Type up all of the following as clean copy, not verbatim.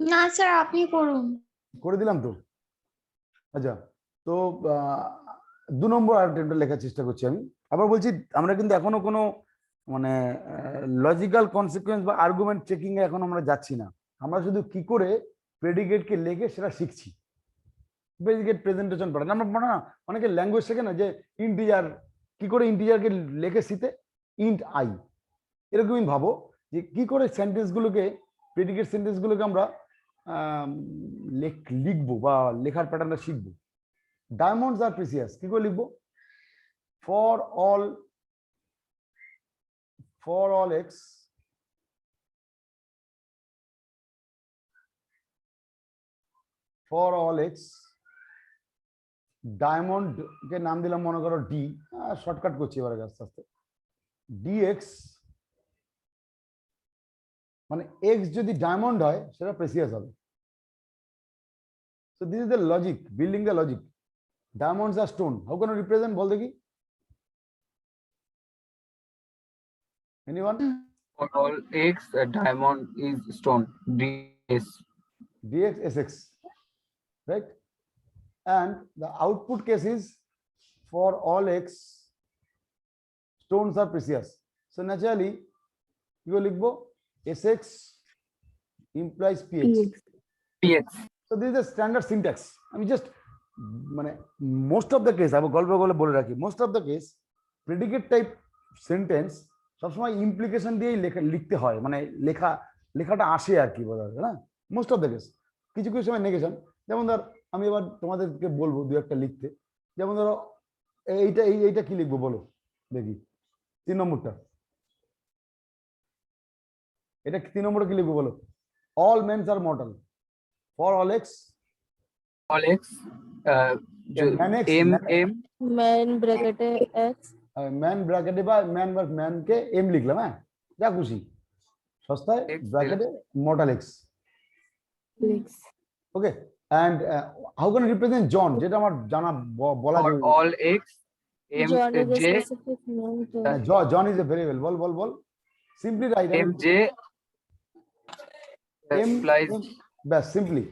না স্যার আপনি করুন। করে দিলাম তো। আচ্ছা, তো 2 নম্বর আর্গুমেন্টটা লেখার চেষ্টা করছি আমি। আবার বলছি, আমরা কিন্তু এখনো কোনো মানে লজিক্যাল কনসিকুয়েন্স বা আর্গুমেন্ট চেকিং এ এখন আমরা যাচ্ছি না। আমরা শুধু কি করে প্রেডিকেটকে লেখে সেটা শিখছি। প্রেডিকেট প্রেজেন্টেশন পড়েন আমরা, পড়া না অনেকে ল্যাঙ্গুয়েজ শেখে না, যে ইন্টিজার কি করে ইন্টিজারকে লেখে সিতে, ইন্ট আই। এরকমই ভাবো যে কি করে সেন্টেন্সগুলোকে, প্রেডিকেট সেন্টেন্সগুলোকে আমরা লিখবো বা লেখার প্যাটার্নটা শিখবো। ডায়মন্ডস আর প্রিসিয়াস কি করে লিখবো? ফর অল এক্স ডায়মন্ড কে নাম দিলাম মনে করো ডি, শর্টকাট করছি এবারে আস্তে আস্তে, ডিএক্স মানে এক্স যদি ডায়মন্ড হয় সেটা প্রেসিয়াস হবে। So this is the logic, building the logic. Diamonds are stone. How can you represent? বল দেখি। Anyone? For all x, a diamond is stone. ds. dx sx, right? And the output case is for all x, stones are precious. So naturally, you will লিখবো sx implies px. px. So this is the standard syntax. আমি just মানে most of the case, আমি গল্প বলে রাখি, most of the case predicate type sentence সবসময় implication দিয়েই লিখতে হয়, মানে লেখাটা আসে আর কি বলা যায় না, মোস্ট অফ দ্য কেস। কিছু কিছু সময় নেগেশন, যেমন ধর আমি এবার তোমাদেরকে বলবো দু একটা লিখতে, যেমন ধরো এইটা কি লিখবো বলো দেখি, 3 নম্বরটা, এটা 3 নম্বরটা কি লিখবো বলো? All men are mortal, for all x x man ব্র্যাকেটে এক্স, ম্যান ব্র্যাকেটে বা ম্যানকে এম লিখলাম, হ্যাঁ যা খুশি, সস্তায় ব্র্যাকেটে mortal x, okay. And how can represent John, যেটা আমার জানা বলা যায়, all x m j John is a variable, বল simply right m j implies ব্যাস সিম্পলি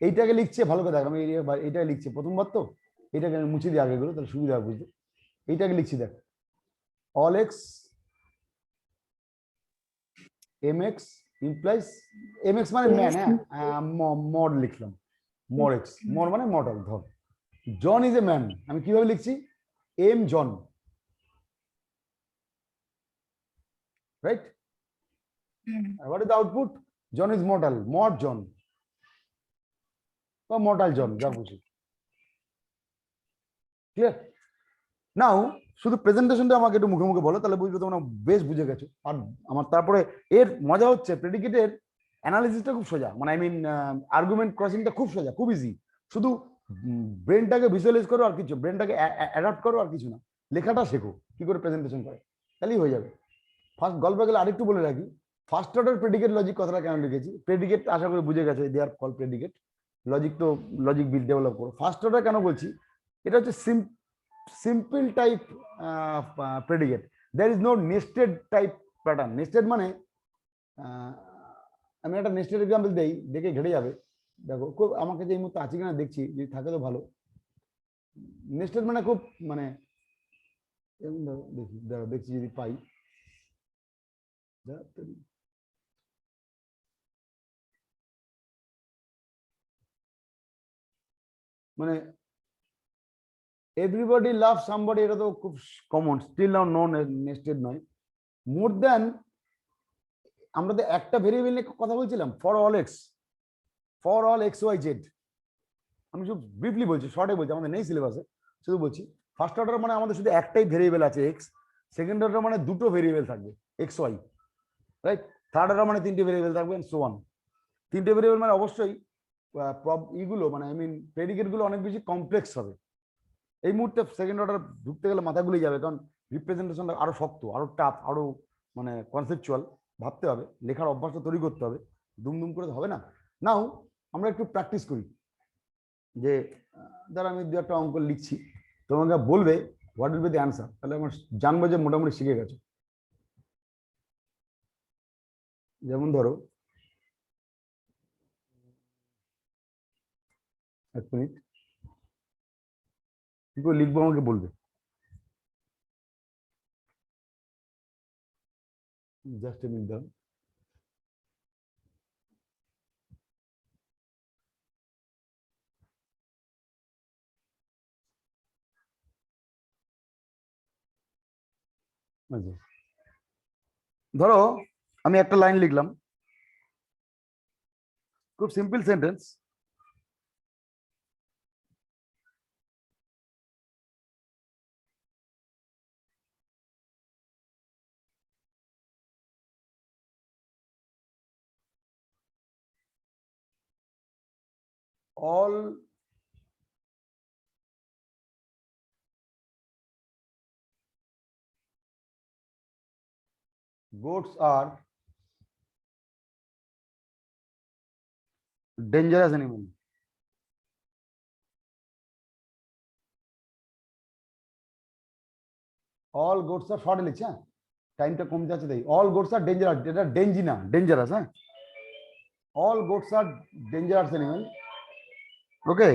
এইটাকে লিখছে, ভালো করে দেখ, আমি এইটাকে লিখছি প্রথমবার, তো এইটাকে আমি মুছে দিই আগেগুলো, তাহলে সুবিধা হবে বুঝতে। এইটাকে লিখছি দেখ, all x m x implies, m x মানে ম্যান, হ্যাঁ মড লিখলাম, মর এক্স, মর মানে মর্টাল। ধর জন ইজ এ ম্যান, আমি কিভাবে লিখছি, M John, right? What is the output? John is mortal, mod John বা মর্টাল জন, যা বুঝি। ক্লিয়ার? নাও শুধু প্রেজেন্টেশনটা আমাকে একটু মুখে মুখে বলো, তাহলে বুঝবে তোমরা বেশ বুঝে গেছো। আর আমার তারপরে এর মজা হচ্ছে প্রেডিকেটের অ্যানালিসিসটা খুব সোজা, মানে আই মিন আর্গুমেন্ট ক্রসিংটা খুব সোজা, খুব ইজি। শুধু ব্রেনটাকে ভিজুয়ালাইজ করো আর কিছু, ব্রেনটাকে অ্যাডাপ্ট করো আর কিছু না, লেখাটা শেখো কি করে প্রেজেন্টেশন করে, তাহলেই হয়ে যাবে। ফার্স্ট গল্প গেলে আরেকটু বলে রাখি, ফার্স্ট অর্ডার প্রেডিকেট লজিক কথাটা কেন লিখেছি। প্রেডিকেট আশা করি বুঝে গেছে, they are call predicate, logic তো লজিক বিল ডেভেলপ করো। ফার্স্ট অর্ডার কেন বলছি, এটা হচ্ছে simple type predicate, there is no nested type pattern. Nested মানে আমি একটা নেস্টেড এক্সাম্পল দেই, দেখে ঘেটে যাবে। দেখো খুব আমার কাছে এই মুহূর্তে আছে কিনা দেখছি, যদি থাকে তো ভালো। নেস্টেড মানে খুব মানে দেখছি যদি পাই, মানে এভরিবডি লাভ সামবডি, এটা তো খুব common, still now no nested নয়। মোর দ্যান, আমরা তো একটা ভেরিয়েবল নিয়ে কথা বলছিলাম, for all x y z. আমি শুধু ব্রিফলি বলছি, শর্টে বলছি, আমাদের নেই সিলেবাসে, শুধু বলছি ফার্স্ট অর্ডার মানে আমাদের শুধু একটাই ভেরিয়েবল আছে এক্স, সেকেন্ড অর্ডার মানে দুটো ভেরিয়েবল থাকবে x y, right? Third order মানে 3টে ভেরিয়েবল থাকবে, সো অন। 3টে ভেরিয়েবল মানে অবশ্যই ইগুলো মানে আই মিন প্রেডিকেট গুলো অনেক বেশি কমপ্লেক্স হবে। এই মুহূর্তে সেকেন্ড অর্ডার ঢুকতে গেলে মাথা গুলি যাবে, কারণ রিপ্রেজেন্টেশনটা আরো শক্ত, আরো টাফ, আরো মানে কনসেপচুয়াল ভাবতে হবে, লেখার অভ্যাসটা তৈরি করতে হবে, দুম করে হবে না। নাও আমরা একটু প্র্যাকটিস করি, যে ধর আমি 2 একটা অঙ্ক লিখছি, তোমাকে বলবে what will be the answer, তাহলে আমার জানবো যে মোটামুটি শিখে গেছো। যেমন ধরো এক মিনিট, কি করে লিখবো আমাকে বলবে। জাস্ট এ মিনিট দাও। আচ্ছা, ধরো আমি একটা লাইন লিখলাম, খুব simple sentence. all goats are dangerous animal. all goats are short লিখছে, টাইমটা কম যাচ্ছে তাই। all goats are dangerous, এটা ডেঞ্জি না, ডেঞ্জারাস। হ্যাঁ, all goats are dangerous animal. Okay,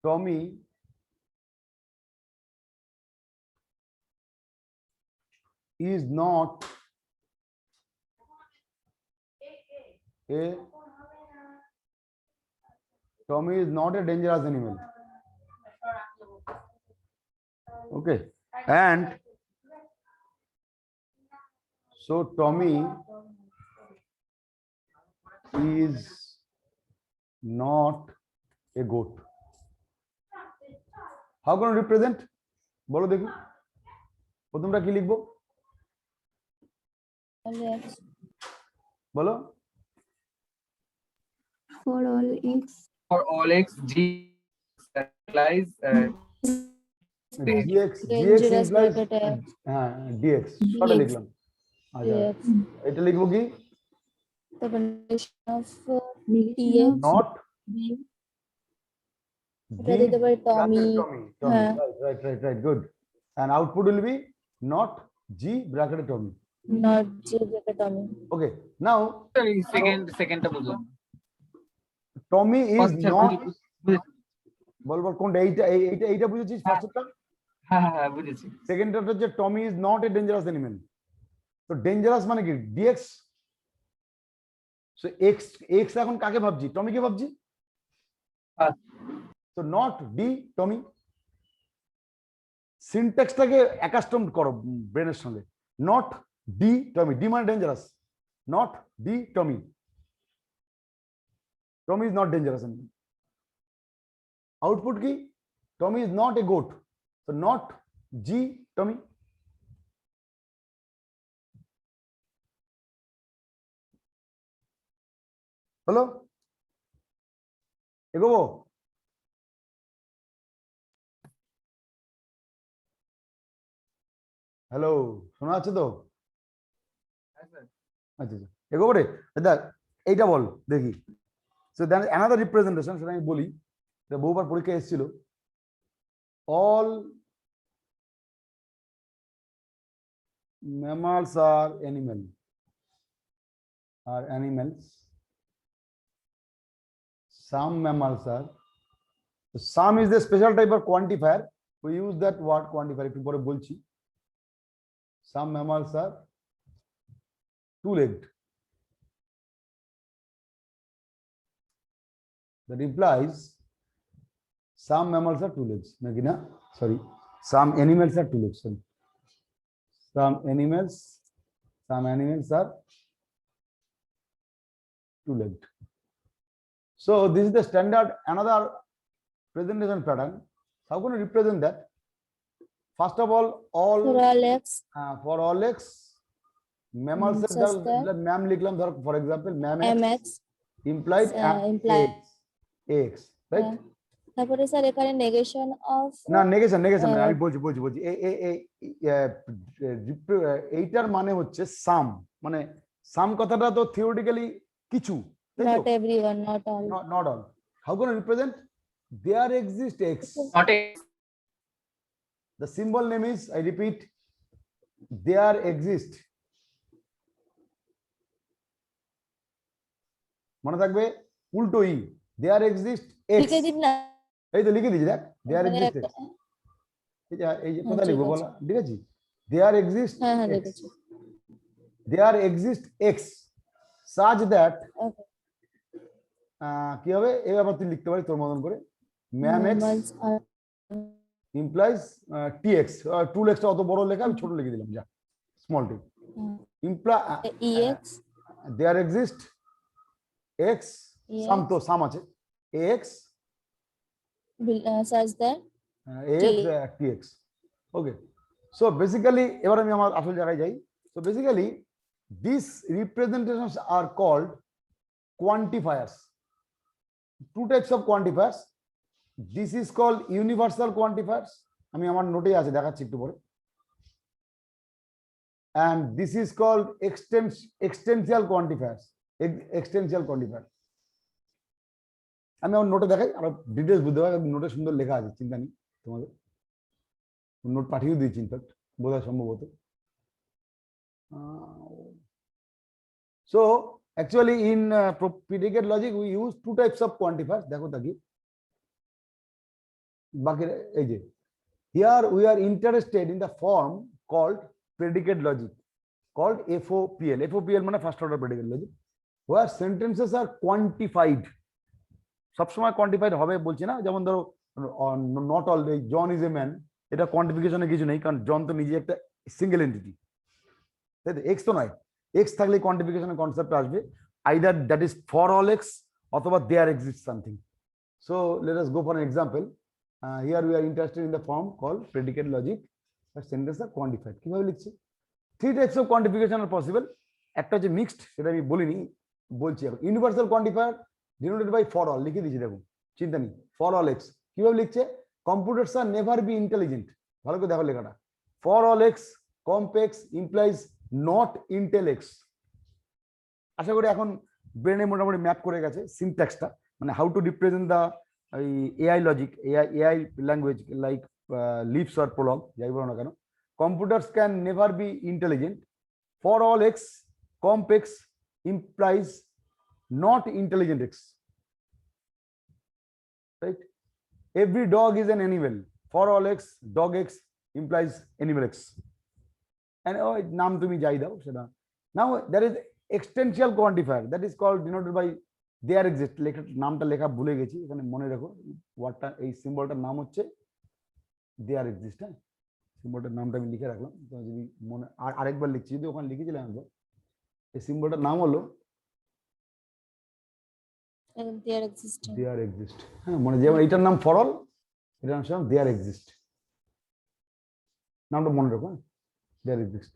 Tommy is not a Tommy is not a dangerous animal. Okay, and so Tommy is not a goat. How can I represent? বলো দেখি, প্রথমটা কি লিখবো Alex. বলো। For all x. For all x, G implies gx Dangerous implies bracket X. হ্যাঁ dx, ছটা dx. লিখলাম। আচ্ছা, Dx. এটা লিখবো কি, The condition of Negation TX. not এটা দিতে পারি Tommy. হ্যাঁ। right, good. And output will be not G bracketed Tommy. Not G bracket Tommy. Okay, now second বুঝলাম। Tommy is First not, বুঝেছি। বল কোনটা, এইটা বুঝেছিস ফার্স্টটা? হ্যাঁ বুঝেছি। সেকেন্ডটা হচ্ছে Tommy is not a dangerous animal. তো ডেঞ্জারাস মানে কি, dx। সো x এখন কাকে ভাবছি, টমিকে ভাবছি। তো নট ডি টমি। সিনট্যাক্সটাকে অ্যাকাস্টমড করো ব্রেনের সঙ্গে। নট ডি টমি, ডি মানে dangerous, not D Tommy. Tommy is not dangerous. Output কি, টমি ইজ নট এ গোট, তো নট জি টমি। হলো, এগোবো। হ্যালো, শোনা যাচ্ছে তো? আচ্ছা আচ্ছা, এগোবো রে। দেখ এইটা বল দেখি। সো দেন অ্যানাদার রিপ্রেজেন্টেশন, সেটা আমি বলি, বহুবার পরীক্ষা এসেছিল। All mammals are animals. Some mammals are. Some is the special type of quantifier. We use that word quantifier একটু পরে বলছি। Some mammals are two-legged. That implies some mammals are two legs. নাকি না? Sorry, some animals are two legs. Sorry. Some animals are two-legged. So this is the standard, another presentation pattern. How can we represent that? First of all For all X. For all x mammals, mam লিখলাম, ধর for example MX implied implied x, right? তারপরে sir এখানে negation of না negation আমি বলছি এইটার মানে হচ্ছে সাম, মানে সাম কথাটা তো থিওরিটিক্যালি কিছু, not everyone, not all. not all. How can I represent? There exists x. Not x. The symbol name is, I repeat, there exist. মনে থাকবে উল্টো ই, দেয়ার এক্সিস্ট এক্স, লিখে দিন না এই তো লিখে দিয়েছি দেখ, দেয়ার মানে এক্সিস্ট একটা- এক্স, এই যে হ্যাঁ, কোথায় ঠিক লিখবো আছে। বলা, ঠিক আছে, দেয়ার এক্সিস্ট হ্যাঁ হ্যাঁ এক্স, লিখেছি। There exist x such that, Okay. কি হবে এই ব্যাপার তুই লিখতে পারি তোর মতন করে, ma'am x Numbers are implies T x, to এক্সটা অত বড় লেখা আমি ছোট লিখে দিলাম, যা small T imply EX there exist x, some তো সাম আছে, x such that x T x, okay. So basically এবার আমি আমার আসল জায়গায় যাই। So basically this representations are called quantifiers, two types of quantifiers. This is called universal quantifiers, আমি আমার নোটে আছে দেখাচ্ছি একটু পরে, and this is called extensial quantifiers, extensial quantifier। আমি আমার নোটে দেখাই আরো ডিটেলস বুঝতে পারবে, নোটে সুন্দর লেখা আছে, চিন্তা নেই তোমাদের, নোট পাঠিয়ে দিয়েছি ইনফ্যাক্ট বোধহয় সম্ভবত। So actually in predicate logic we use two types of quantifiers, দেখো তাকি বাকি এই যে, here we are interested in the form called predicate logic, called FOPL, FOPL মানে first order predicate logic, where sentences are quantified, সবসময় quantified হবে বলছি না, যেমন ধরো not all John is a man, এটা কোয়ান্টিফিকেশনে কিছু নেই, কারণ জন তো নিজে একটা সিঙ্গেল এন্টিটি, তাই তো, এক্স তো নয়, এক্স থাকলে কোয়ান্টিফিকেশনের কনসেপ্ট আসবে, either that is for all x অথবা there exist something. So let us go for an example, here we are interested in the form call predicate logic, sentence are quantified, কিভাবে লিখছে, three types of quantification are possible, একটা হচ্ছে mixed, সেটা আমি বলিনি, বলছি এখন, universal quantifier denoted by for all, লিখে দিয়েছি দেখুন, চিন্তা নেই, ফর অল এক্স কিভাবে লিখছে, computers are never be intelligent, ভালো করে দেখো লেখাটা, for all x comp x implies not intel x. আশা করি এখন ব্রেনে মোটামুটি ম্যাপ করে গেছে সিনট্যাক্সটা, মানে how to represent the AI logic, AI language like লিপস অর প্রলগ, যাই বলো না কেন, computers can never be intelligent, for all x comp x implies not intelligent x, right, every dog is an animal, for all x dog x implies animal x, and নাম তুমি যাই দাও সেটা। Now there is existential quantifier, that is called denoted by there exist, লেখা নামটা লেখা ভুলে গেছি, এখানে মনে রাখো ওয়ার্ডটা, এই সিম্বলটার নাম হচ্ছে দেয়ার এক্সিস্ট, হ্যাঁ সিম্বলটার নামটা আমি লিখে রাখলাম, তোমার যদি মনে আরেকবার লিখছি, যদি ওখানে লিখেছিলাম একবার, এই সিম্বলটার নাম হলো their existence. দেয়ার এক্সিস্ট, হ্যাঁ মানে যেমন এইটার নাম ফর অল, এটার নাম দেয়ার এক্সিস্ট, নামটা মনে রাখো, there exist,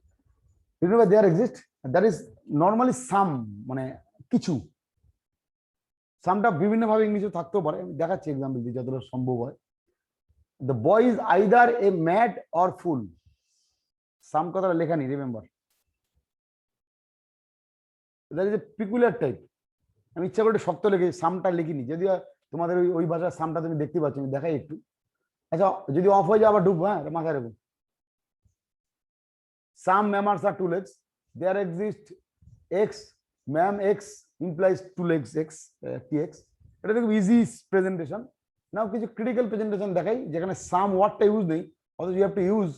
remember there exist, that is normally some, মানে কিছু, সামটা বিভিন্ন ভাবে ইংলিশে থাকতেও পারে, আমি দেখাচ্ছি এক্সাম্পল দিই যতটা সম্ভব হয়। The boy is either a mad or fool, some কথাটা লেখা নেই, remember, that is a peculiar type, আমি ইচ্ছা করে শক্ত লিখে সামটা লিখিনি, যদিও তোমাদের ওই ভাষার সামটা তুমি দেখতে পাচ্ছ, আমি দেখাই একটু, আচ্ছা যদি অফ হয়ে যায় আবার ঢুকবো, হ্যাঁ মাথায় রাখবো, some mammals are two legs, there exist x, mam x implies two legs x, tx, এটা দেখো ইজি প্রেজেন্টেশন। নাও কিছু ক্রিটিক্যাল প্রেজেন্টেশন দেখাই যেখানে সাম ওয়ার্ডটা ইউজ নেই, অথচ ইউ হ্যাভ টু ইউজ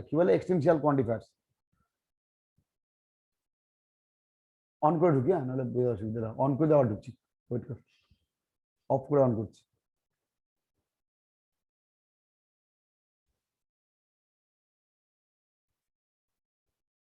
কি বলে এক্সটেনশিয়াল কোয়ান্টিফায়ার্স। অন করে ঢুকি, হ্যাঁ নাহলে অসুবিধা, অন করে দেওয়া ঢুকছি, ওয়েট কর, অফ করে অন করছি।